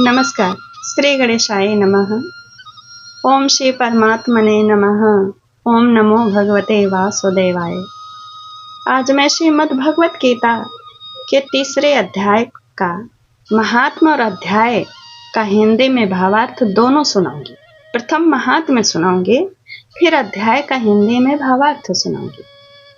नमस्कार। श्री गणेशाय नमः। ओम श्री परमात्मने नमः। ओम नमो भगवते वासुदेवाय। आज मैं श्रीमद् भगवत गीता के तीसरे अध्याय का महात्म्य और अध्याय का हिंदी में भावार्थ दोनों सुनाऊंगी। प्रथम महात्म्य सुनाऊंगी, फिर अध्याय का हिंदी में भावार्थ सुनाऊंगी।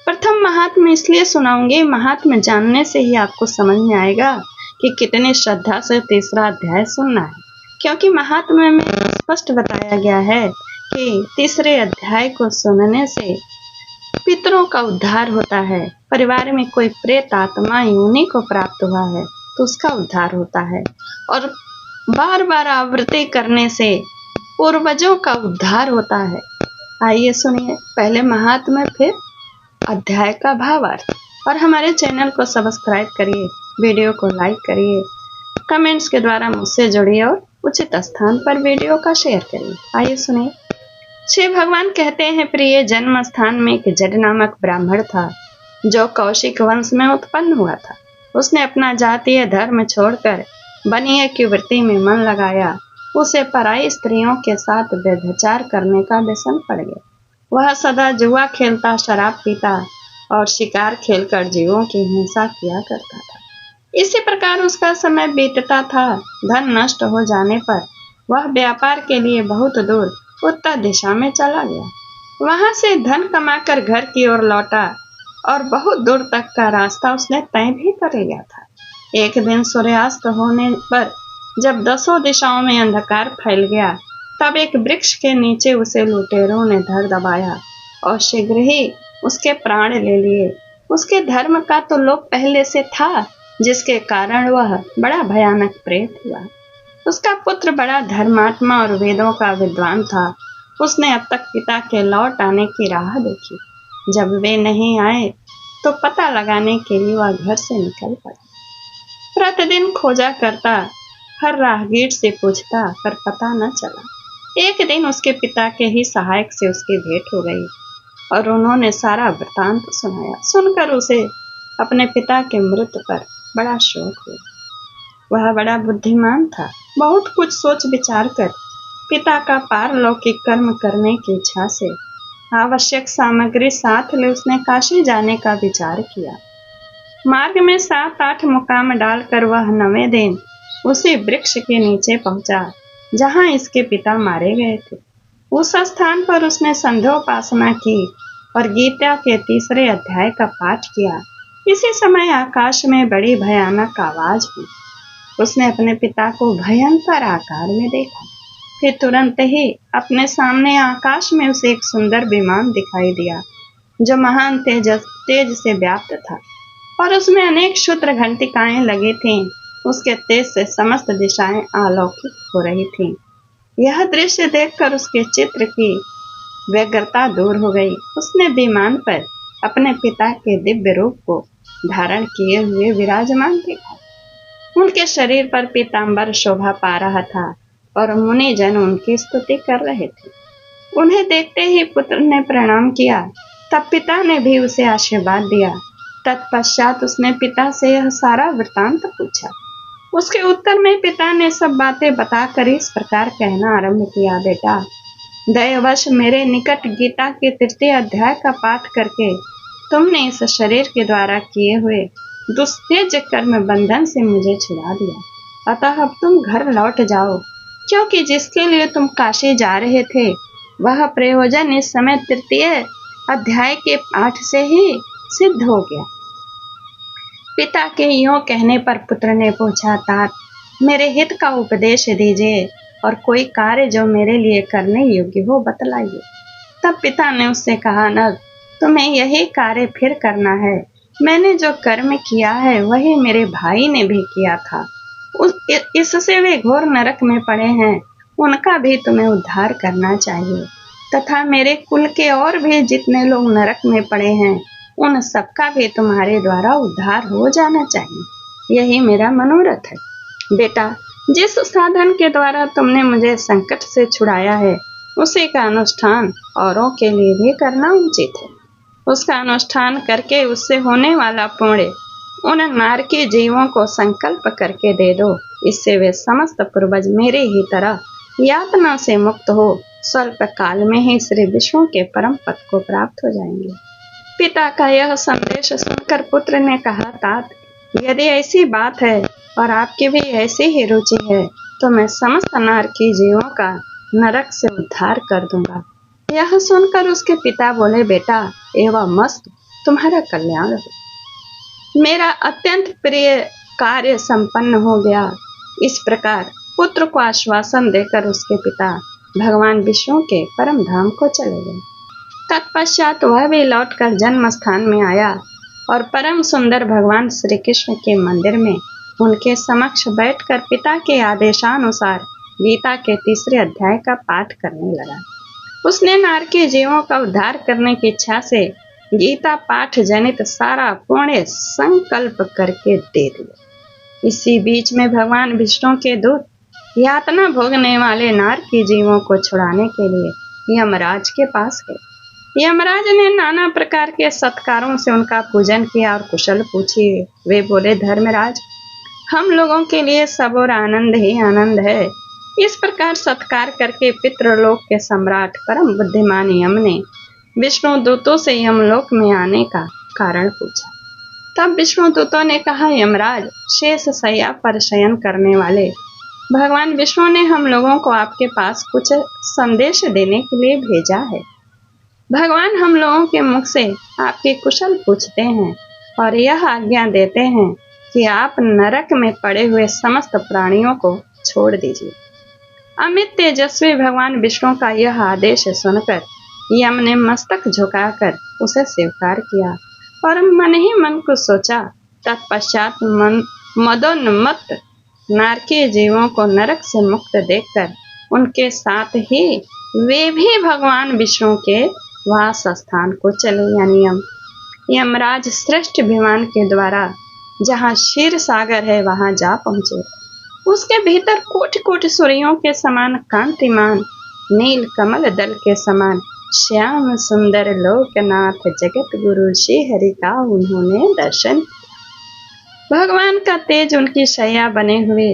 प्रथम महात्म्य इसलिए सुनाऊंगी, महात्म्य जानने से ही आपको समझ में आएगा कि कितनी श्रद्धा से तीसरा अध्याय सुनना है, क्योंकि महात्म्य में स्पष्ट बताया गया है कि तीसरे अध्याय को सुनने से पितरों का उद्धार होता है। परिवार में कोई प्रेत आत्मा योनि को प्राप्त हुआ है तो उसका उद्धार होता है, और बार बार आवृत्ति करने से पूर्वजों का उद्धार होता है। आइए सुनिए, पहले महात्म्य फिर अध्याय का भावार्थ। और हमारे चैनल को सब्सक्राइब करिए, वीडियो को लाइक करिए, कमेंट्स के द्वारा मुझसे जुड़िए और उचित स्थान पर वीडियो का शेयर करिए। आइए सुनिए। श्री भगवान कहते हैं, प्रिय जन्म स्थान में एक जड नामक ब्राह्मण था जो कौशिक वंश में उत्पन्न हुआ था। उसने अपना जातीय धर्म छोड़कर बनिए की वृत्ति में मन लगाया। उसे पराई स्त्रियों के साथ व्यभिचार करने का व्यसन पड़ गया। वह सदा जुआ खेलता, शराब पीता और शिकार खेलकर जीवों की हिंसा किया करता था। इसी प्रकार उसका समय बीतता था। धन नष्ट हो जाने पर वह व्यापार के लिए बहुत दूर उत्तर दिशा में चला गया। वहां से धन कमाकर घर की ओर लौटा और बहुत दूर तक का रास्ता उसने तय भी कर लिया था। एक दिन सूर्यास्त होने पर जब दसों दिशाओं में अंधकार फैल गया, तब एक वृक्ष के नीचे उसे लुटेरों ने धर दबाया और शीघ्र ही उसके प्राण ले लिए। उसके धर्म का तो लोप पहले से था, जिसके कारण वह बड़ा भयानक प्रेत हुआ। उसका पुत्र बड़ा धर्मात्मा और वेदों का विद्वान था। उसने अब तक पिता के लौट आने की राह देखी। जब वे नहीं आए तो पता लगाने के लिए वह घर से निकल पड़ा। प्रतिदिन खोजा करता, हर राहगीर से पूछता, पर पता न चला। एक दिन उसके पिता के ही सहायक से उसकी भेंट हो गई और उन्होंने सारा वृतांत सुनाया। सुनकर उसे अपने पिता के मृत्यु पर बड़ा शोक हुआ। वह बड़ा बुद्धिमान था। बहुत कुछ सोच विचार कर पिता का पारलौकिक कर्म करने की इच्छा से आवश्यक सामग्री साथ ले उसने काशी जाने का विचार किया। मार्ग में 7-8 मुकाम डालकर वह 9वें दिन उसी वृक्ष के नीचे पहुंचा जहां इसके पिता मारे गए थे। उस स्थान पर उसने संध्योपासना की और गीता के तीसरे अध्याय का पाठ किया। इसी समय आकाश में बड़ी भयानक आवाज हुई। उसने अपने पिता को भयंकर आकार में देखा। फिर तुरंत ही अपने सामने आकाश में उसे एक सुंदर विमान दिखाई दिया जो महान तेज से व्याप्त था और उसमें अनेक क्षुद्र घंटिकाएं लगी थीं। उसके तेज से समस्त दिशाएं आलौकिक हो रही थीं। यह दृश्य देखकर उसके चित्र की व्यग्रता दूर हो गई। उसने विमान पर अपने पिता के दिव्य रूप को धारण किए हुए विराजमान देखा। उनके शरीर पर पीतांबर शोभा पा रहा था और मुनि जन उनकी स्तुति कर रहे थे। उन्हें देखते ही पुत्र ने प्रणाम किया। तब पिता ने भी उसे आशीर्वाद दिया। तत्पश्चात उसने पिता से यह सारा वृतांत पूछा। उसके उत्तर में पिता ने सब बातें बताकर इस प्रकार कहना आरंभ किया, बेटा, दयावश मेरे निकट गीता के तृतीय अध्याय का पाठ करके तुमने इस शरीर के द्वारा किए हुए दुस्तेज कर्म बंधन से मुझे छुड़ा दिया। अतः अब तुम घर लौट जाओ, क्योंकि जिसके लिए तुम काशी जा रहे थे वह प्रयोजन इस समय तृतीय अध्याय के पाठ से ही सिद्ध हो गया। पिता के यूं कहने पर पुत्र ने पूछा, तात, मेरे हित का उपदेश दीजिए और कोई कार्य जो मेरे लिए करने योग्य हो बतलाइए। तब पिता ने उससे कहा, नग, तुम्हें यही कार्य फिर करना है। मैंने जो कर्म किया है वही मेरे भाई ने भी किया था। इससे वे घोर नरक में पड़े हैं, उनका भी तुम्हें उद्धार करना चाहिए। तथा मेरे कुल के और भी जितने लोग नरक में पड़े हैं उन सबका भी तुम्हारे द्वारा उद्धार हो जाना चाहिए। यही मेरा मनोरथ है। बेटा, जिस साधन के द्वारा तुमने मुझे संकट से छुड़ाया है उसी का अनुष्ठान औरों के लिए भी करना उचित है। उसका अनुष्ठान करके उससे होने वाला पुण्य उन नारकी जीवों को संकल्प करके दे दो, इससे वे समस्त पूर्वज मेरे ही तरह यातना से मुक्त हो स्वल्प काल में ही श्री विष्णु के परम पद को प्राप्त हो जाएंगे। पिता का यह संदेश सुनकर पुत्र ने कहा, तात, यदि ऐसी बात है और आपकी भी ऐसी ही रुचि है तो मैं समस्त नारकी जीवों का नरक से उद्धार कर दूंगा। यह सुनकर उसके पिता बोले, बेटा एवं मस्त, तुम्हारा कल्याण हो, मेरा अत्यंत प्रिय कार्य संपन्न हो गया। इस प्रकार पुत्र को आश्वासन देकर उसके पिता भगवान विष्णु के परम धाम को चले गए। तत्पश्चात वह भी लौटकर जन्म स्थान में आया और परम सुंदर भगवान श्री कृष्ण के मंदिर में उनके समक्ष बैठकर पिता के आदेशानुसार गीता के 3 अध्याय का पाठ करने लगा। उसने नारकी जीवों का उद्धार करने की इच्छा से गीता पाठ जनित सारा पुण्य संकल्प करके दे दिया। इसी बीच में भगवान विष्णु के दूत यातना भोगने वाले नारकी जीवों को छुड़ाने के लिए यमराज के पास गए। यमराज ने नाना प्रकार के सत्कारों से उनका पूजन किया और कुशल पूछी। वे बोले, धर्मराज, हम लोगों के लिए सब और आनंद ही आनंद है। इस प्रकार सत्कार करके पितृलोक के सम्राट परम बुद्धिमान यम ने विष्णु दूतों से यमलोक में आने का कारण पूछा। तब विष्णु दूतों ने कहा, यमराज, शेष शैया पर शयन करने वाले भगवान विष्णु ने हम लोगों को आपके पास कुछ संदेश देने के लिए भेजा है। भगवान हम लोगों के मुख से आपके कुशल पूछते हैं और यह आज्ञा देते हैं कि आप नरक में पड़े हुए समस्त प्राणियों को छोड़ दीजिए। अमित तेजस्वी भगवान विष्णु का यह आदेश सुनकर यम ने मस्तक झुकाकर उसे स्वीकार किया और मन ही मन को सोचा। तत्पश्चात मदोन्मत्त नारकी जीवों को नरक से मुक्त देखकर उनके साथ ही वे भी भगवान विष्णु के वास स्थान को चले, यानी यमराज श्रेष्ठ विमान के द्वारा जहाँ क्षीर सागर है वहां जा पहुंचे। उसके भीतर कोटि कोटि सूर्यों के समान कांतिमान नील कमल दल के समान श्याम सुंदर लोकनाथ जगत गुरु श्री हरि का उन्होंने दर्शन। भगवान का तेज उनकी शैया बने हुए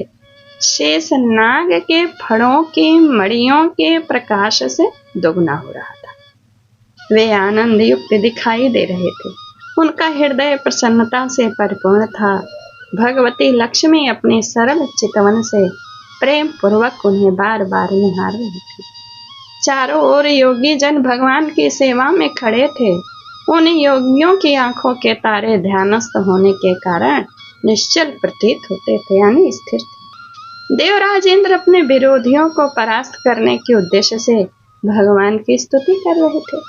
शेष नाग के फड़ों की मड़ियों के प्रकाश से दोगुना हो रहा था। वे आनंद युक्त दिखाई दे रहे थे। उनका हृदय प्रसन्नता से परिपूर्ण था। भगवती लक्ष्मी अपने सरल चितवन से प्रेम पूर्वक उन्हें बार बार निहार रही थी। चारों ओर योगी जन भगवान की सेवा में खड़े थे। उन योगियों की आंखों के तारे ध्यानस्थ होने के कारण निश्चल प्रतीत होते थे, यानी स्थिर थे। देवराज इंद्र अपने विरोधियों को परास्त करने के उद्देश्य से भगवान की स्तुति कर रहे थे।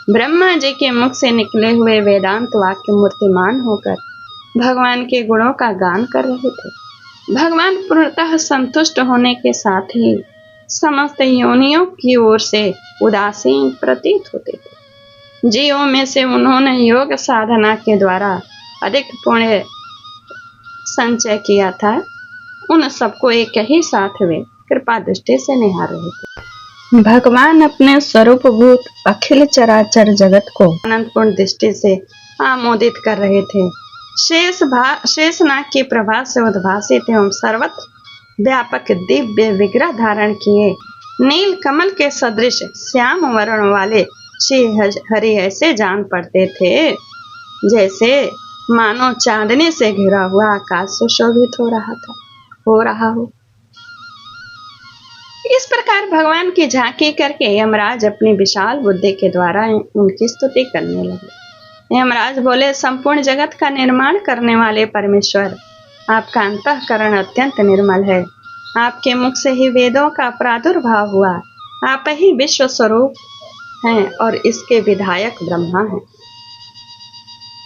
ब्रह्मा जी के मुख से निकले हुए वेदांत वाक्य मूर्तिमान होकर भगवान के गुणों का गान कर रहे थे। भगवान पूर्णतः संतुष्ट होने के साथ ही समस्त योनियों की ओर से उदासीन प्रतीत होते थे। जीवों में से उन्होंने योग साधना के द्वारा अधिक पुण्य संचय किया था। उन सबको एक ही साथ वे कृपा दृष्टि से निहार रहे थे। भगवान अपने स्वरूपभूत अखिल चराचर जगत को आनंदपूर्ण दृष्टि से आमोदित कर रहे थे। शेष नाग की प्रभा से उद्भासित एवं सर्वत्र व्यापक दिव्य विग्रह धारण किए नील कमल के सदृश श्याम वर्ण वाले श्री हरि ऐसे जान पड़ते थे जैसे मानो चांदनी से घिरा हुआ आकाश सुशोभित हो रहा हो। इस प्रकार भगवान की झांकी करके यमराज अपनी विशाल बुद्धि के द्वारा उनकी स्तुति करने लगे। यमराज बोले, संपूर्ण जगत का निर्माण करने वाले परमेश्वर, आपका अंतःकरण अत्यंत निर्मल है। आपके मुख से ही वेदों का प्रादुर्भाव हुआ। आप ही विश्व स्वरूप हैं और इसके विधायक ब्रह्मा हैं।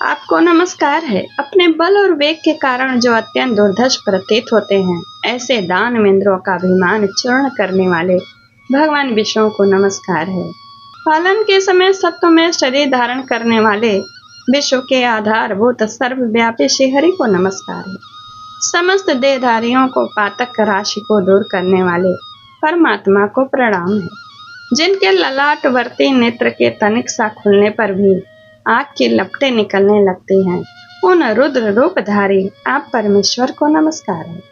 आपको नमस्कार है। अपने बल और वेग के कारण जो अत्यंत दुर्धर्ष प्रतीत होते हैं, ऐसे दानवेंद्रों का अभिमान चूर्ण करने वाले भगवान विष्णु को नमस्कार है। पालन के समय सत्व में शरीर धारण करने वाले विश्व के आधारभूत सर्वव्यापी श्रीहरि को नमस्कार है। समस्त देहधारियों को पातक राशि को दूर करने वाले परमात्मा को प्रणाम है। जिनके ललाटवर्ती नेत्र के तनिक सा खुलने पर भी आग की लपटें निकलने लगती हैं, उन रुद्र रूपधारी आप परमेश्वर को नमस्कार है।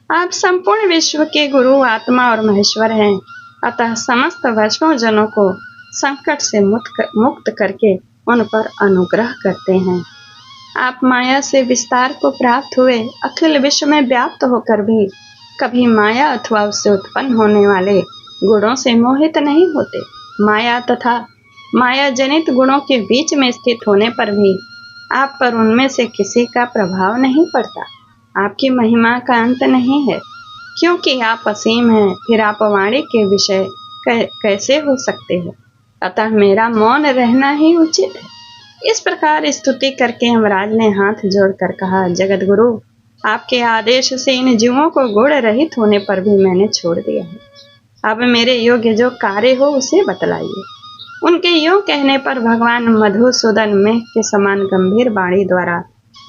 आप संपूर्ण विश्व के गुरु, आत्मा और महेश्वर हैं। अतः समस्त वैष्णव जनों को संकट से मुक्त करके उन पर अनुग्रह करते हैं। आप माया से विस्तार को प्राप्त हुए, अखिल विश्व में व्याप्त होकर भी कभी माया अथवा उससे उत्पन्न होने वाले गुणों से मोहित नहीं होते। माया तथा माया जनित गुणों के बीच में स्थित होने पर भी आप पर उनमें से किसी का प्रभाव नहीं पड़ता। आपकी महिमा का अंत नहीं है, क्योंकि आप असीम हैं। फिर आप वाणी के विषय कैसे हो सकते हो? अतः मेरा मौन रहना ही उचित है। इस प्रकार स्तुति करके यमराज ने हाथ जोड़कर कहा, जगत गुरु, आपके आदेश से इन जीवों को गुण रहित होने पर भी मैंने छोड़ दिया है। अब मेरे योग्य जो कार्य हो उसे बतलाइए। उनके यूं कहने पर भगवान मधुसूदन मेघ के समान गंभीर वाणी द्वारा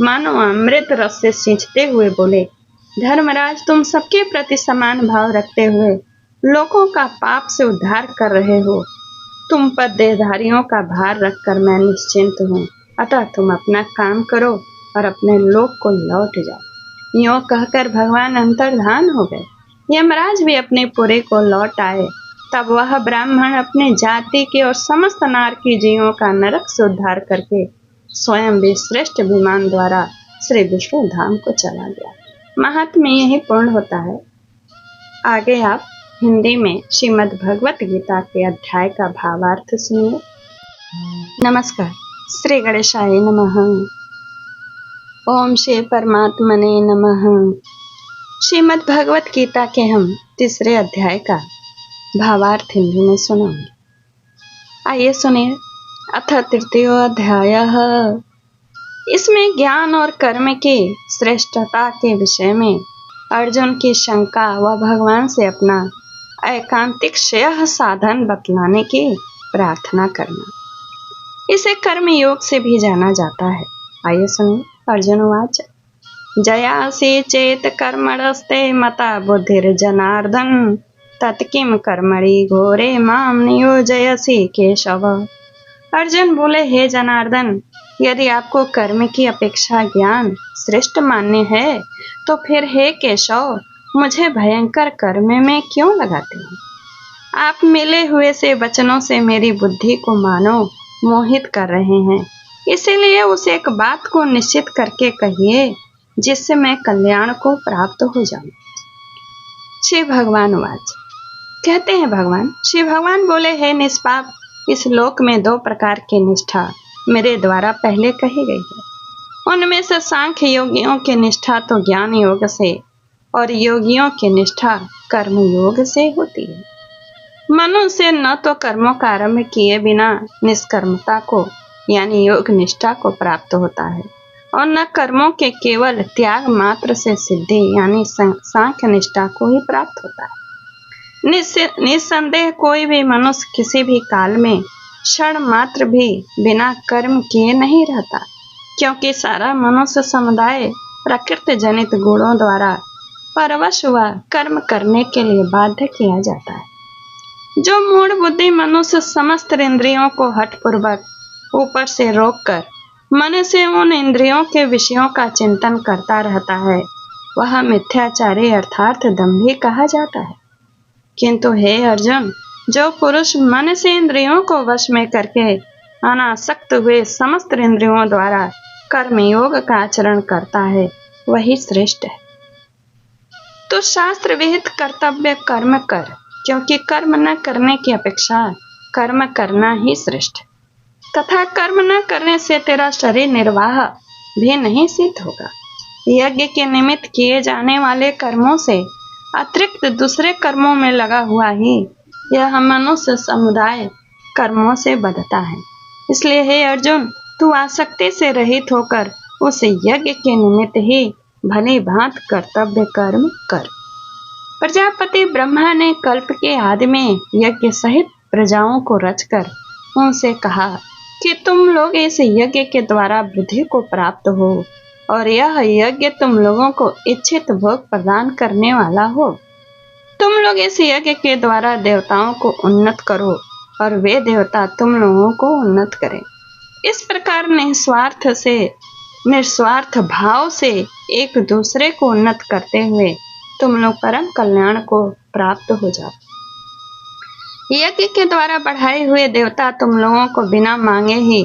मानो अमृत रस से सींचते हुए बोले, धर्मराज, तुम सबके प्रति समान भाव रखते हुए लोगों का पाप से उद्धार कर रहे हो। तुम पर देहधारियों का भार रखकर मैं निश्चिंत हूँ। अतः तुम अपना काम करो और अपने लोक को लौट जाओ। यूं कहकर भगवान अंतर्धान हो गए। यमराज भी अपने पुरे को लौट आए। तब वह ब्राह्मण अपने जाति के और समस्त नारकी जीवों का नरक से उद्धार करके स्वयं भी श्रेष्ठ विमान द्वारा श्री विष्णु धाम को चला गया। महात्म्य यही पूर्ण होता है। आगे आप हिंदी में श्रीमद् भगवत गीता के अध्याय का भावार्थ सुनिए। नमस्कार। श्री गणेशाय नमः। ओम श्री परमात्मने नमः। श्रीमद् भगवत गीता के हम तीसरे अध्याय का भावार्थ हिंदी में सुनाएंगे। आइए सुनिए। अथ तृतीय अध्याय। इसमें ज्ञान और कर्म की श्रेष्ठता के विषय में अर्जुन की शंका व भगवान से अपना एकांतिक श्रेय साधन बतलाने की प्रार्थना करना। इसे कर्म योग से भी जाना जाता है। आइए सुनिए। अर्जुन वाच, जयासि चेत कर्मणस्ते मता बुद्धिर्जनार्दन तत्किम कर्मणि घोरे माम नियोजयसि केशव। अर्जुन बोले, हे जनार्दन, यदि आपको कर्म की अपेक्षा ज्ञान श्रेष्ठ मान्य है तो फिर हे केशव, मुझे भयंकर कर्म में क्यों लगाते हैं? आप मिले हुए से वचनों से मेरी बुद्धि को मानो मोहित कर रहे हैं। इसीलिए उस एक बात को निश्चित करके कहिए जिससे मैं कल्याण को प्राप्त हो जाऊं। श्री भगवान वाच, कहते हैं भगवान, श्री भगवान बोले, हे निष्पाप, इस लोक में दो प्रकार की निष्ठा मेरे द्वारा पहले कही गई है। उनमें से सांख्य योगियों की निष्ठा तो ज्ञान योग से और योगियों की निष्ठा कर्म योग से होती है। मनुष्य न तो कर्मों का आरंभ किए बिना निष्कर्मता को यानी योग निष्ठा को प्राप्त होता है और न कर्मों के केवल त्याग मात्र से सिद्धि यानी सांख्य निष्ठा को ही प्राप्त होता है। निस्संदेह कोई भी मनुष्य किसी भी काल में क्षण मात्र भी बिना कर्म किए नहीं रहता, क्योंकि सारा मनुष्य समुदाय प्रकृति जनित गुणों द्वारा परवश व कर्म करने के लिए बाध्य किया जाता है। जो मूढ़ बुद्धि मनुष्य समस्त इंद्रियों को हठपूर्वक ऊपर से रोककर मन से उन इंद्रियों के विषयों का चिंतन करता रहता है, वह मिथ्याचारी अर्थात दंभी कहा जाता है। किंतु हे अर्जुन, जो पुरुष मन से इंद्रियों को वश में करके अनासक्त हुए समस्त इंद्रियों द्वारा कर्म योग का आचरण करता है, वही श्रेष्ठ है। तो शास्त्र विहित कर्तव्य कर्म कर, क्योंकि कर्म न करने की अपेक्षा कर्म करना ही श्रेष्ठ है। तथा कर्म न करने से तेरा शरीर निर्वाह भी नहीं सिद्ध होगा। यज्ञ के निमित्त किए जाने वाले कर्मों से अतिरिक्त दूसरे कर्मों में लगा हुआ ही यह मनुष्य समुदाय कर्मों से बंधता है। इसलिए हे अर्जुन, तू आसक्ति से रहित होकर उस यज्ञ के निमित्त ही भली भांत कर्तव्य कर्म कर। प्रजापति ब्रह्मा ने कल्प के आदि में यज्ञ सहित प्रजाओं को रचकर उनसे कहा कि तुम लोग इस यज्ञ के द्वारा बुद्धि को प्राप्त हो और यह यज्ञ तुम लोगों को इच्छित भोग प्रदान करने वाला हो। तुम लोग इस यज्ञ के द्वारा देवताओं को उन्नत करो और वे देवता तुम लोगों को उन्नत करें। इस प्रकार निस्वार्थ से निस्वार्थ भाव से एक दूसरे को उन्नत करते हुए तुम लोग परम कल्याण को प्राप्त हो जाओ। यज्ञ के द्वारा बढ़ाए हुए देवता तुम लोगों को बिना मांगे ही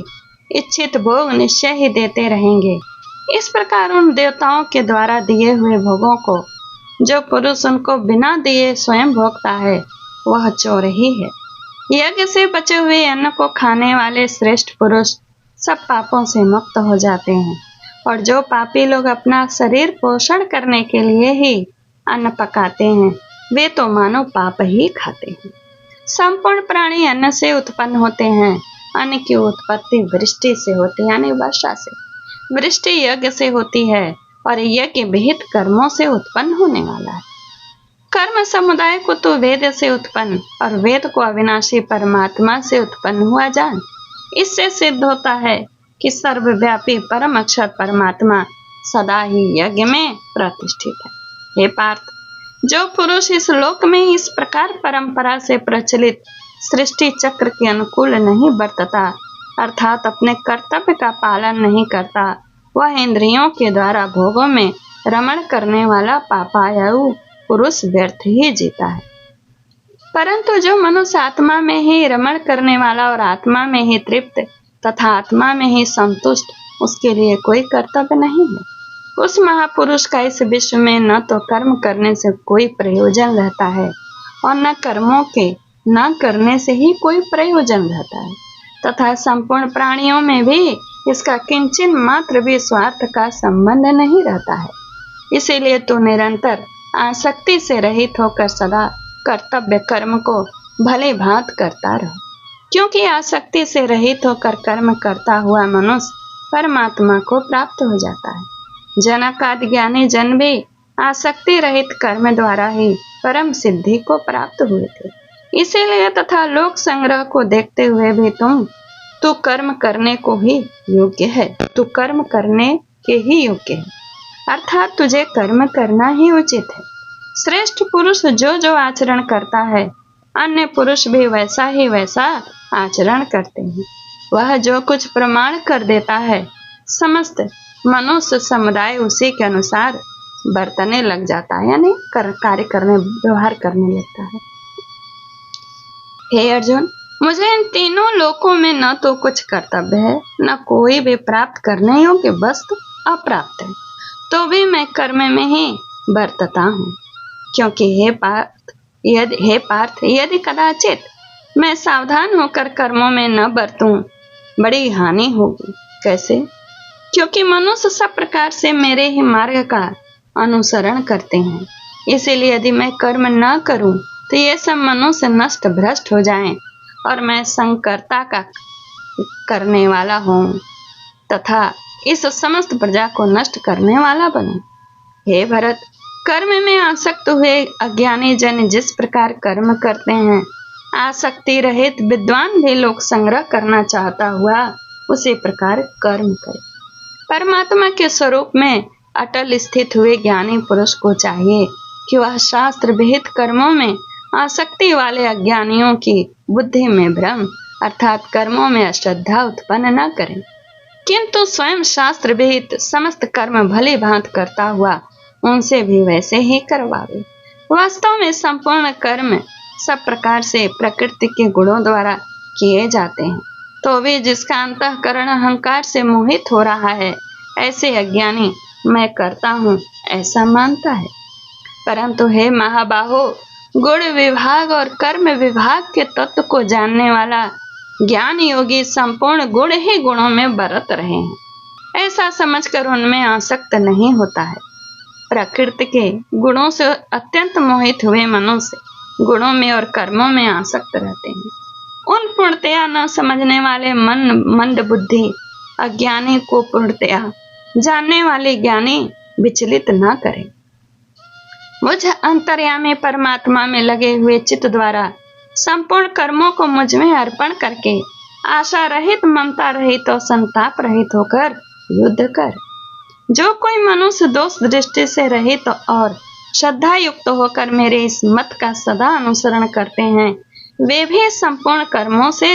इच्छित भोग निश्चय ही देते रहेंगे। इस प्रकार उन देवताओं के द्वारा दिए हुए भोगों को जो पुरुष उनको बिना दिए स्वयं भोगता है वह चोर ही है। यज्ञ से बचे हुए अन्न को खाने वाले श्रेष्ठ पुरुष सब पापों से मुक्त हो जाते हैं, और जो पापी लोग अपना शरीर पोषण करने के लिए ही अन्न पकाते हैं वे तो मानो पाप ही खाते हैं। संपूर्ण प्राणी अन्न से उत्पन्न होते हैं। अन्न की उत्पत्ति वृष्टि से होती है, यानी वर्षा से। वृष्टि यज्ञ से होती है और यज्ञ विहित कर्मों से उत्पन्न होने वाला है। कर्म समुदाय को तो वेद से उत्पन्न और वेद को अविनाशी परमात्मा से उत्पन्न हुआ जान। इससे सिद्ध होता है कि सर्वव्यापी परम अक्षर परमात्मा सदा ही यज्ञ में प्रतिष्ठित है। हे पार्थ, जो पुरुष इस लोक में इस प्रकार परंपरा से प्रचलित सृष्टि चक्र के अनुकूल नहीं बरतता, अर्थात अपने कर्तव्य का पालन नहीं करता, वह इंद्रियों के द्वारा भोगों में रमण करने वाला पापायु पुरुष व्यर्थ ही जीता है। परंतु जो मनुष्य आत्मा में ही रमण करने वाला और आत्मा में ही तृप्त तथा आत्मा में ही संतुष्ट, उसके लिए कोई कर्तव्य नहीं है। उस महापुरुष का इस विश्व में न तो कर्म करने से कोई प्रयोजन रहता है और न कर्मों के न करने से ही कोई प्रयोजन रहता है, तथा संपूर्ण प्राणियों में भी इसका किंचन मात्र भी स्वार्थ का संबंध नहीं रहता है। इसीलिए तू निरंतर आसक्ति से रहित होकर सदा कर्तव्य कर्म को भले भांत करता रहो, क्योंकि आसक्ति से रहित होकर कर्म करता हुआ मनुष्य परमात्मा को प्राप्त हो जाता है। जनक आदि ज्ञानी जन भी आसक्ति रहित कर्म द्वारा ही परम सिद्धि को प्राप्त हुए थे। इसीलिए तथा लोक संग्रह को देखते हुए भी तू कर्म करने को ही योग्य है, तू कर्म करने के ही योग्य है, अर्थात तुझे कर्म करना ही उचित है। श्रेष्ठ पुरुष जो जो आचरण करता है अन्य पुरुष भी वैसा ही वैसा आचरण करते हैं। वह जो कुछ प्रमाण कर देता है समस्त मनुष्य समुदाय उसी के अनुसार बरतने लग जाता है, यानी कार्य करने व्यवहार करने लगता है। हे अर्जुन, मुझे इन तीनों लोकों में न तो कुछ कर्तव्य है न कोई भी प्राप्त करने योग्य वस्तु अप्राप्त है, तो भी मैं कर्म में ही बरतता हूँ। क्योंकि हे पार्थ यदि कदाचित मैं सावधान होकर कर्मों में न बरतूं बड़ी हानि होगी। कैसे? क्योंकि मनुष्य सब प्रकार से मेरे ही मार्ग का अनुसरण करते हैं। इसीलिए यदि मैं कर्म न करूं तो ये सब मनुष्य नष्ट भ्रष्ट हो जाएं और मैं संकर्ता का करने वाला हूं तथा इस समस्त प्रजा को नष्ट करने वाला बनूं। हे भरत, कर्म में आसक्त हुए अज्ञानी जन जिस प्रकार कर्म करते हैं, आसक्ति रहित विद्वान भी लोक संग्रह करना चाहता हुआ उसी प्रकार कर्म करे। परमात्मा के स्वरूप में अटल स्थित हुए ज्ञानी पुरुष को चाहिए कि वह शास्त्र विहित कर्मों में आसक्ति वाले अज्ञानियों की बुद्धि में भ्रम अर्थात कर्मों में अश्रद्धा उत्पन्न न करें, किंतु स्वयं शास्त्र विहित समस्त कर्म भली भांत करता हुआ उनसे भी वैसे ही करवावे। वास्तव में संपूर्ण कर्म सब प्रकार से प्रकृति के गुणों द्वारा किए जाते हैं, तो भी जिसका अंतःकरण अहंकार से मोहित हो रहा है ऐसे अज्ञानी मैं करता हूँ ऐसा मानता है। परंतु हे महाबाहो, गुण विभाग और कर्म विभाग के तत्व को जानने वाला ज्ञान योगी संपूर्ण गुण ही गुणों में बरत रहे हैं ऐसा समझकर उनमें आसक्त नहीं होता है। प्रकृति के गुणों से अत्यंत मोहित हुए मनुष्य गुणों में और कर्मों में आसक्त रहते हैं। उन पूर्णतया न समझने वाले मंद बुद्धि अज्ञानी को पूर्णतया जानने वाले ज्ञानी विचलित न करें। मुझ अंतर्यामी परमात्मा में लगे हुए चित्त द्वारा संपूर्ण कर्मों को मुझ में अर्पण करके आशा रहित ममता रहित और संताप रहित होकर युद्ध कर। जो कोई मनुष्य दोष दृष्टि से रहित और श्रद्धा युक्त होकर मेरे इस मत का सदा अनुसरण करते हैं वे भी संपूर्ण कर्मों से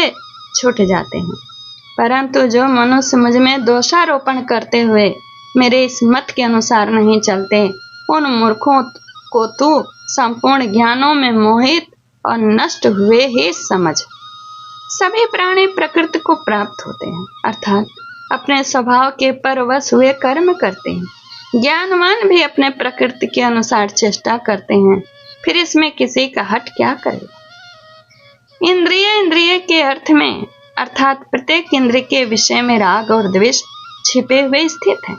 छूट जाते हैं। परंतु जो मनुष्य मुझ में दोषारोपण करते हुए मेरे इस मत के अनुसार नहीं चलते, उन मूर्खों को तू संपूर्ण ज्ञानों में मोहित और नष्ट हुए ही समझ। सभी प्राणी प्रकृति को प्राप्त होते हैं, अर्थात अपने स्वभाव के परवश हुए कर्म करते हैं। ज्ञानवान भी अपने प्रकृति के अनुसार चेष्टा करते हैं, फिर इसमें किसी का हट क्या करेगा। इंद्रिय के अर्थ में अर्थात प्रत्येक इंद्रिय के विषय में राग और द्वेष छिपे हुए स्थित है।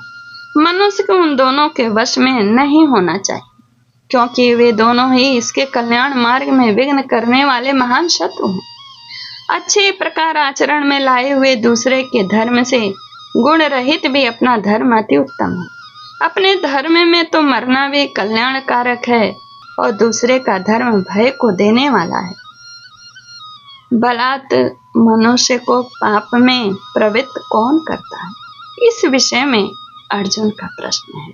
मनुष्य को उन दोनों के वश में नहीं होना चाहिए, क्योंकि वे दोनों ही इसके कल्याण मार्ग में विघ्न करने वाले महान शत्रु हैं। अच्छे प्रकार आचरण में लाए हुए दूसरे के धर्म से गुण रहित भी अपना धर्म अति उत्तम है। अपने धर्म में तो मरना भी कल्याणकारक है और दूसरे का धर्म भय को देने वाला है। बलात् मनुष्य को पाप में प्रवृत्त कौन करता है, इस विषय में अर्जुन का प्रश्न है।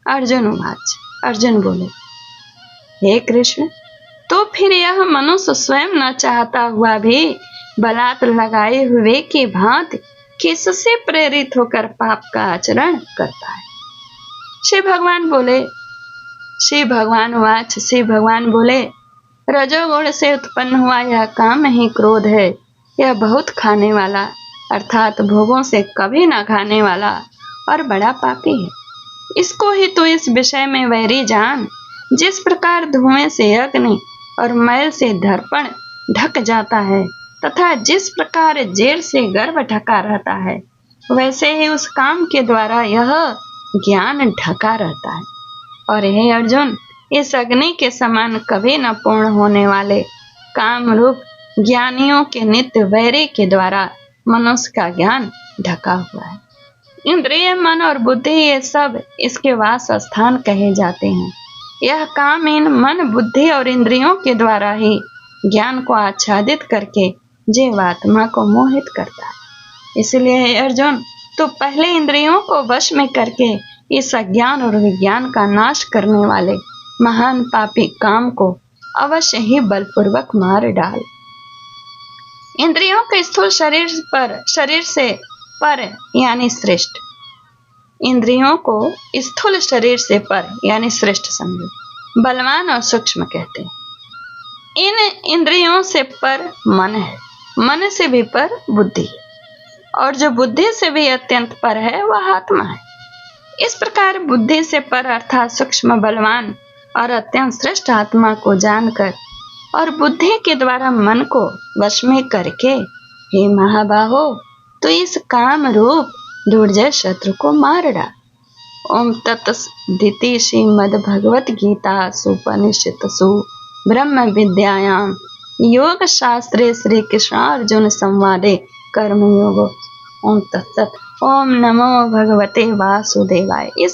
अर्जुन उवाच, अर्जुन बोले, हे कृष्ण, तो फिर यह मनुष्य स्वयं न चाहता हुआ भी बलात् लगाए हुए की भांति किससे प्रेरित होकर पाप का आचरण करता है। श्री भगवान बोले, रजोगुण से उत्पन्न हुआ यह काम ही क्रोध है। यह बहुत खाने वाला अर्थात भोगों से कभी न खाने वाला और बड़ा पापी है। इसको ही तो इस विषय में वैरी जान। जिस प्रकार धुएं से अग्नि और मैल से दर्पण ढक जाता है तथा जिस प्रकार जेल से गर्भ ढका रहता है, वैसे ही उस काम के द्वारा यह ज्ञान ढका रहता है। और हे अर्जुन, इस अग्नि के समान कभी न पूर्ण होने वाले काम रूप ज्ञानियों के नित्य वैरी के द्वारा मनुष्य का ज्ञान ढका हुआ है। इंद्रिय, मन और बुद्धि ये सब इसके वास स्थान कहे जाते हैं। यह काम इन मन, बुद्धि और इंद्रियों के द्वारा ही ज्ञान को आच्छादित करके जीवात्मा को मोहित करता है। इसलिए अर्जुन, तो पहले इंद्रियों को वश में करके इस अज्ञान और विज्ञान का नाश करने वाले महान पापी काम को अवश्य ही बलपूर्वक मार डाल। इंद्रियों के स्थूल शरीर से पर यानी श्रेष्ठ, इंद्रियों को स्थूल शरीर से पर यानी श्रेष्ठ समझो, बलवान और सूक्ष्म कहते हैं। इन इंद्रियों से पर मन है, मन से भी पर बुद्धि है, और जो बुद्धि से भी अत्यंत पर है वह आत्मा है। इस प्रकार बुद्धि से पर अर्थात सूक्ष्म, बलवान और अत्यंत श्रेष्ठ आत्मा को जानकर और बुद्धि के द्वारा मन को वश में करके, हे महाबाहो, तो इस काम रूप दुर्जय शत्रु को मार डाल। ओम तत्सदिति श्रीमद्भगवत गीता सुपनिषत्सु ब्रह्म विद्यायां योग शास्त्रे श्री कृष्ण अर्जुन संवादे कर्म योगो। ओम तत्सत। ओम नमो भगवते वासुदेवाय। इस